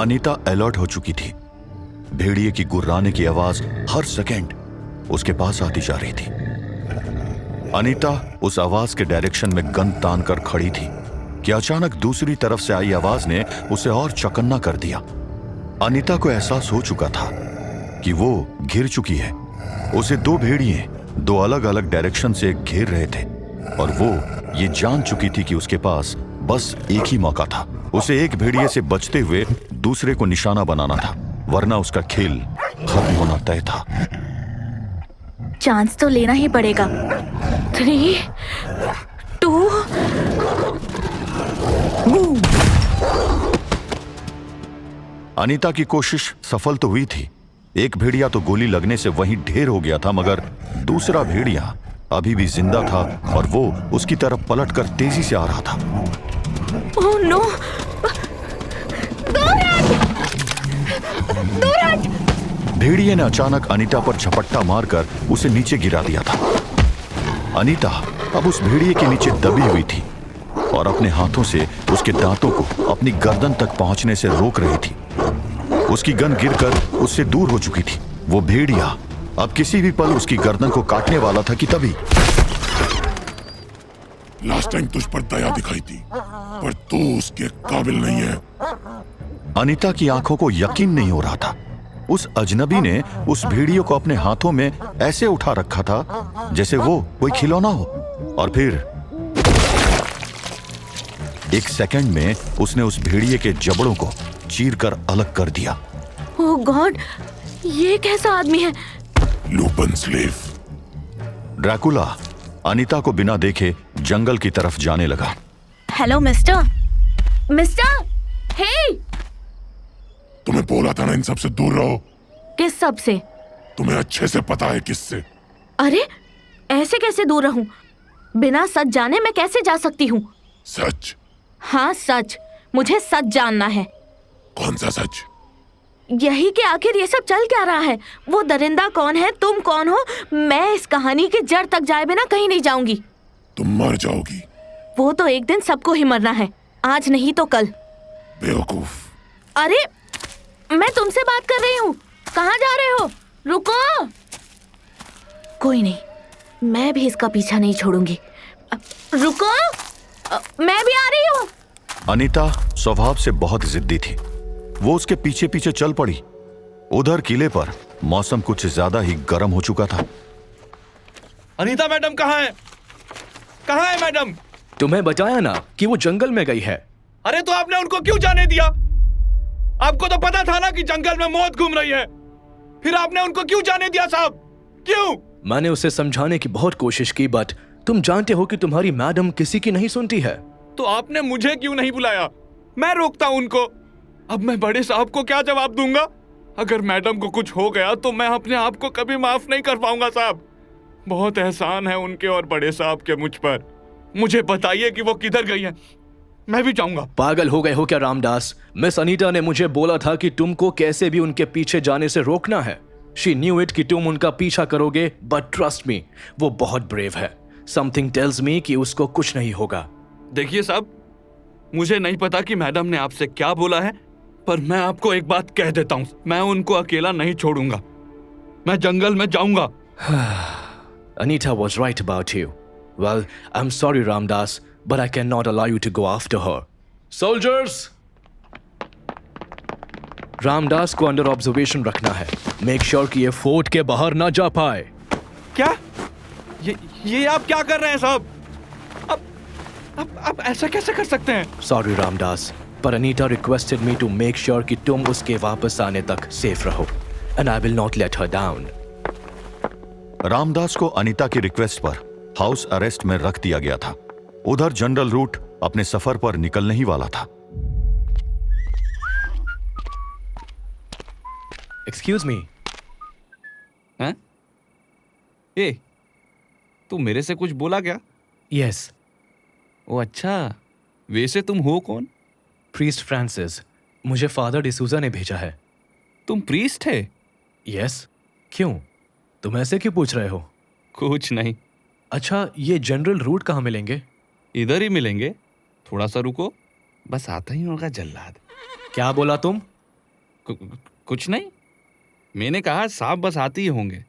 Anita alert हो चुकी थी। भेड़िए की गुर्राने की आवाज हर सेकंड उसके पास आती जा रही थी। अनीता उस आवाज के डायरेक्शन में गन तान कर खड़ी थी कि अचानक दूसरी तरफ से आई आवाज ने उसे और चौकन्ना कर दिया। अनीता को एहसास हो चुका था कि वो घिर चुकी है। उसे दो भेड़िए दो अलग अलग डायरेक्शन से घेर रहे थे और वो ये जान चुकी थी कि उसके पास बस एक ही मौका था। उसे एक भेड़िए से बचते हुए दूसरे को निशाना बनाना था, वरना उसका खेल खत्म होना तय था। चांस तो लेना ही पड़ेगा। 3, 2, अनीता की कोशिश सफल तो हुई थी। एक भेड़िया तो गोली लगने से वहीं ढेर हो गया था, मगर दूसरा भेड़िया अभी भी जिंदा था और वो उसकी तरफ पलटकर तेजी से आ रहा था। Oh no! दूर हट! भेड़िए ने अचानक अनीता पर झपट्टा मारकर उसे नीचे गिरा दिया था। अनीता अब उस भेड़िए के नीचे दबी हुई थी और अपने हाथों से उसके दांतों को अपनी गर्दन तक पहुंचने से रोक रही थी। उसकी गन गिरकर उससे दूर हो चुकी थी। वो भेड़िया अब किसी भी पल उसकी गर्दन को काटने वाला था कि तभी लास्ट टाइम तुझ पर दया दिखाई थी, पर तू उसके काबिल नहीं है। अनीता की आंखों को यकीन नहीं हो रहा था। उस अजनबी ने उस भेड़िए को अपने हाथों में ऐसे उठा रखा था जैसे वो कोई खिलौना हो, और फिर एक सेकंड में उसने उस भेड़िए के जबड़ों को चीरकर अलग कर दिया। ओह गॉड! ये कैसा आदमी है? लूपन स्लेव। ड्रैकुला अनीता को बिना देखे जंगल की तरफ जाने लगा। Hello mister! हे! तुम्हें बोला था ना इन सब से दूर रहो। किस सब से? तुम्हें अच्छे से पता है किससे। अरे ऐसे कैसे दूर रहूं? बिना सच जाने मैं कैसे जा सकती हूँ? सच? हाँ सच, मुझे सच जानना है। कौन सा सच? यही कि आखिर ये सब चल क्या रहा है? वो दरिंदा कौन है? तुम कौन हो? मैं इस कहानी की जड़ तक जाए बिना कहीं नहीं जाऊंगी। तुम मर जाओगी। वो तो एक दिन सबको ही मरना है, आज नहीं तो कल। बेवकूफ। अरे मैं तुमसे बात कर रही हूँ, कहाँ जा रहे हो? रुको! कोई नहीं, मैं भी इसका पीछा नहीं छोड़ूंगी। रुको! मैं भी आ रही हूँ। अनीता स्वभाव से बहुत जिद्दी थी। वो उसके पीछे पीछे चल पड़ी। उधर किले पर मौसम कुछ ज्यादा ही गर्म हो चुका था। अनीता मैडम कहाँ है? कहाँ है मैडम? तुम्हें बताया ना कि वो जंगल में गई है। अरे तो आपने उनको क्यों जाने दिया? आपको तो पता था ना कि जंगल में मौत घूम रही है, फिर आपने उनको क्यों जाने दिया साहब? क्यों? मैंने उसे समझाने की बहुत कोशिश की, बट तुम जानते हो कि तुम्हारी मैडम किसी की नहीं सुनती है। तो आपने मुझे क्यों नहीं बुलाया? मैं रोकता हूं उनको। अब मैं बड़े साहब को क्या जवाब दूंगा? अगर मैडम को कुछ हो गया तो मैं अपने आप को कभी माफ नहीं कर पाऊंगा साहब। बहुत एहसान है उनके और बड़े साहब के मुझ पर। मुझे बताइए कि वो किधर गई है, मैं भी जाऊंगा। पागल हो गए हो क्या रामदास? मिस अनीता ने मुझे बोला था कि तुमको कैसे भी उनके पीछे जाने से रोकना है। शी न्यू इट कि तुम उनका पीछा करोगे, बट ट्रस्ट मी, वो बहुत ब्रेव है। समथिंग टेल्स मी कि उसको कुछ नहीं होगा। देखिए साहब, मुझे नहीं पता कि मैडम ने आपसे क्या बोला है, पर मैं आपको एक बात कह देता हूं, मैं उनको अकेला नहीं छोड़ूंगा। मैं जंगल में जाऊंगा। Anita was right about you. Well, I'm sorry Ramdas, but I cannot allow you to go after her. Soldiers! Ramdas को अंडर ऑब्जर्वेशन रखना है। मेक श्योर कि ये फोर्ट के बाहर ना जा पाए। क्या? ये आप क्या कर रहे हैं साहब? अब ऐसा कैसे कर सकते हैं? सॉरी रामदास, पर Anita requested me to make sure कि तुम उसके वापस आने तक सेफ रहो, and I will not let her down. Ramdas को अनीता की रिक्वेस्ट पर हाउस अरेस्ट में रख दिया गया था। उधर जनरल रूट अपने सफर पर निकलने ही वाला था। Excuse me. हैं? ए, तू मेरे से कुछ बोला क्या? यस। ओ अच्छा, वैसे तुम हो कौन? प्रीस्ट फ्रांसिस, मुझे फादर डिसूजा ने भेजा है। तुम प्रीस्ट है? यस। क्यों, तुम ऐसे क्यों पूछ रहे हो? कुछ नहीं। अच्छा, ये जनरल रूट कहाँ मिलेंगे? इधर ही मिलेंगे, थोड़ा सा रुको, बस आता ही होगा जल्लाद। क्या बोला तुम? कुछ नहीं, मैंने कहा सांप बस आते ही होंगे।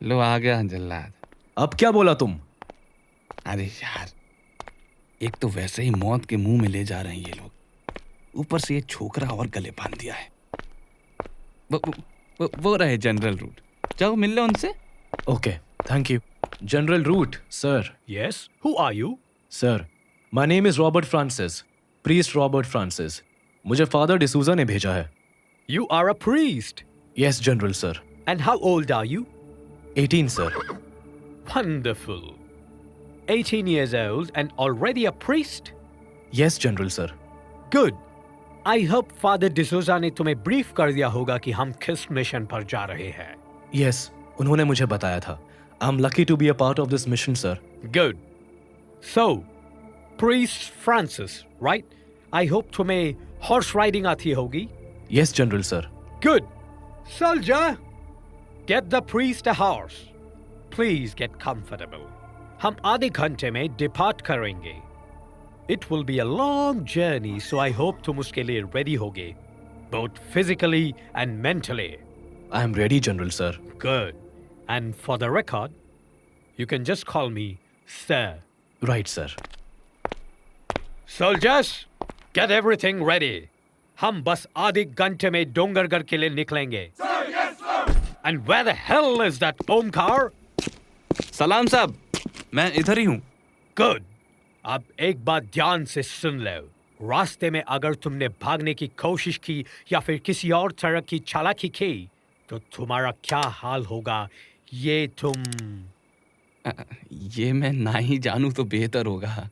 लो आ गया जल्लाद। अब क्या बोला तुम? अरे यार, एक तो वैसे ही मौत के मुंह में ले जा रहे हैं ये लोग, ऊपर से ये छोकरा और गले बांध दिया है। वो रहे जनरल रूट, जाओ मिल लो उनसे। Okay, thank you. General route, sir. Yes? Who are you? Sir, my name is Robert Francis, priest Robert Francis. मुझे फादर डिसूजा ने भेजा है। You are a priest. Yes general sir. And how old are you? 18 sir. Wonderful. 18 years old and already a priest? Yes general sir. Good. I hope Father D'Souza ने तुम्हें brief कर दिया होगा कि हम किस मिशन पर जा रहे हैं। यस, उन्होंने मुझे बताया था। I am lucky to be a part of this mission sir. Good. So, Priest Francis, right? I hope तुम्हें horse riding आती होगी। Yes general sir. Good. Soldier, get the priest a horse. Please get comfortable. हम आधे घंटे में depart करेंगे। It will be a long journey, so I hope तुम उसके लिए ready होगे, both physically and mentally. I am ready general sir. Good. And for the record, you can just call me Sir. Right sir. Soldiers, get everything ready. हम बस आधे घंटे में डोंगरगढ़ के लिए निकलेंगे। And where the hell is that Omkar? सलाम साहब, मैं इधर ही हूँ। Good. अब एक बात ध्यान से सुन लो। रास्ते में अगर तुमने भागने की कोशिश की या फिर किसी और तरह की चालाकी की तो तुम्हारा क्या हाल होगा ये तुम। ये मैं ना ही जानूं तो बेहतर होगा।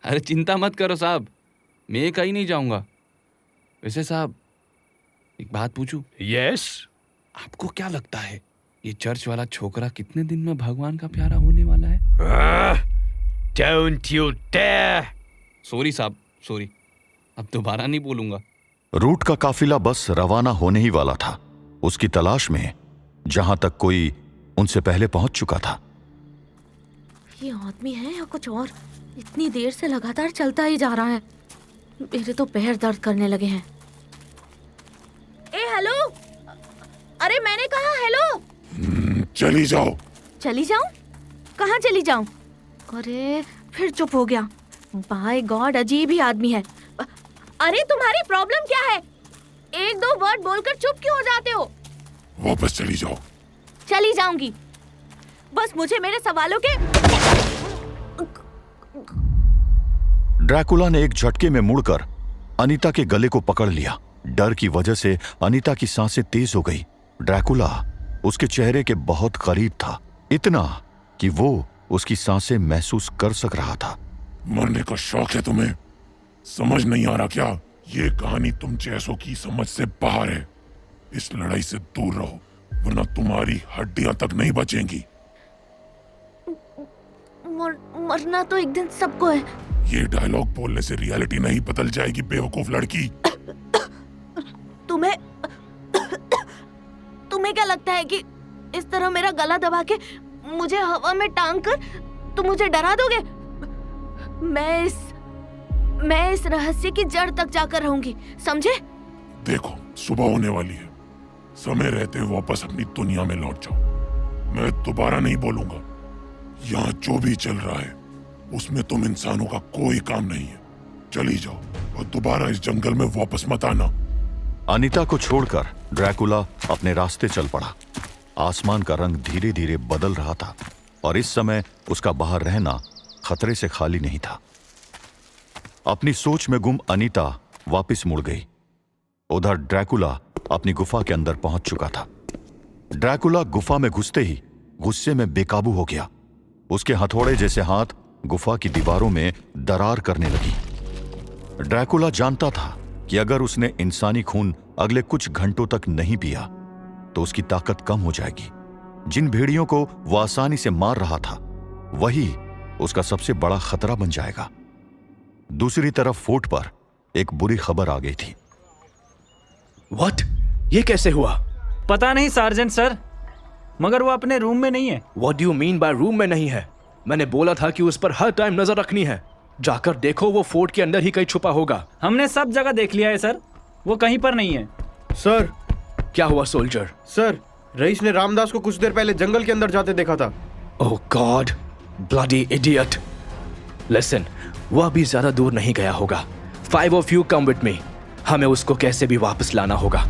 अरे चिंता मत करो साहब, मैं कहीं नहीं जाऊंगा। वैसे साहब, एक बात पूछूं? Yes? आपको क्या लगता है ये चर्च वाला छोकरा कितने दिन में भगवान का प्यारा होने वाला है? Don't you dare! सॉरी साहब, सॉरी, अब दोबारा नहीं बोलूंगा। रूट का काफिला बस रवाना होने ही वाला था, उसकी तलाश में, जहां तक कोई उनसे पहले पहुंच चुका था। ये आदमी है या कुछ और? इतनी देर से लगातार चलता ही जा रहा है। मेरे तो पैर दर्द करने लगे हैं। ए हेलो, अरे मैंने कहा हेलो। चली जाओ। चली जाऊं? कहाँ चली जाऊं? अरे फिर चुप हो गया। बाय गॉड, अजीब ही आदमी है। अरे तुम्हारी प्रॉब्लम क्या है? एक दो वर्ड बोलकर चुप क्यों हो जाते हो? वापस चली जाओ। चली जाऊंगी, बस मुझे मेरे सवालों के। ड्रैकुला ने एक झटके में मुड़कर अनीता के गले को पकड़ लिया। डर की वजह से अनीता की सांसें तेज हो गई। ड्रैकुला उसके चेहरे के बहुत करीब था, इतना कि वो उसकी सांसें महसूस कर सक रहा था। मरने का शौक है तुम्हें? समझ नहीं आ रहा क्या? ये कहानी तुम जैसों की समझ से बाहर है। इस लड़ाई से दूर रहो, वरना तुम्हारी हड्डियां तक नहीं बचेंगी। मरना तो एक दिन सबको है। ये डायलॉग बोलने से रियलिटी नहीं बदल जाएगी बेवकूफ लड़की। तुम्हें क्या लगता है कि इस तरह मेरा गला दबा के मुझे हवा में टांग कर तुम मुझे डरा दोगे? मैं इस रहस्य की जड़ तक जाकर रहूंगी, समझे? देखो, सुबह होने वाली है, समय रहते वापस अपनी दुनिया में लौट जाओ। मैं दोबारा नहीं बोलूंगा। यहाँ जो भी चल रहा है उसमें तुम इंसानों का कोई काम नहीं है। चली जाओ और दोबारा इस जंगल में वापस मत आना। अनीता को छोड़कर ड्रैकुला अपने रास्ते चल पड़ा। आसमान का रंग धीरे धीरे बदल रहा था और इस समय उसका बाहर रहना खतरे से खाली नहीं था। अपनी सोच में गुम अनीता वापस मुड़ गई। उधर ड्रैकुला अपनी गुफा के अंदर पहुंच चुका था। ड्रैकुला गुफा में घुसते ही गुस्से में बेकाबू हो गया। उसके हथौड़े जैसे हाथ गुफा की दीवारों में दरार करने लगी। ड्रैकुला जानता था कि अगर उसने इंसानी खून अगले कुछ घंटों तक नहीं पिया तो उसकी ताकत कम हो जाएगी। जिन भेड़ियों को वह आसानी से मार रहा था वही उसका सबसे बड़ा खतरा बन जाएगा। दूसरी तरफ फोर्ट पर एक बुरी खबर आ गई थी। व्हाट? ये कैसे हुआ? पता नहीं सार्जेंट सर, मगर वो अपने रूम में नहीं है। What do you mean by room में नहीं है? मैंने बोला था कि उस पर हर टाइम नजर रखनी है। जाकर देखो, वो फोर्ट के अंदर ही कहीं छुपा होगा। हमने सब जगह देख लिया है सर, वो कहीं पर नहीं है। सर क्या हुआ सोल्जर? सर रईस ने रामदास को कुछ देर पहले जंगल के अंदर जाते देखा था। ओह गॉड, ब्लडी इडियट। लिसन, वो अभी ज्यादा दूर नहीं गया होगा। 5 of you come with me। हमें उसको कैसे भी वापस लाना होगा।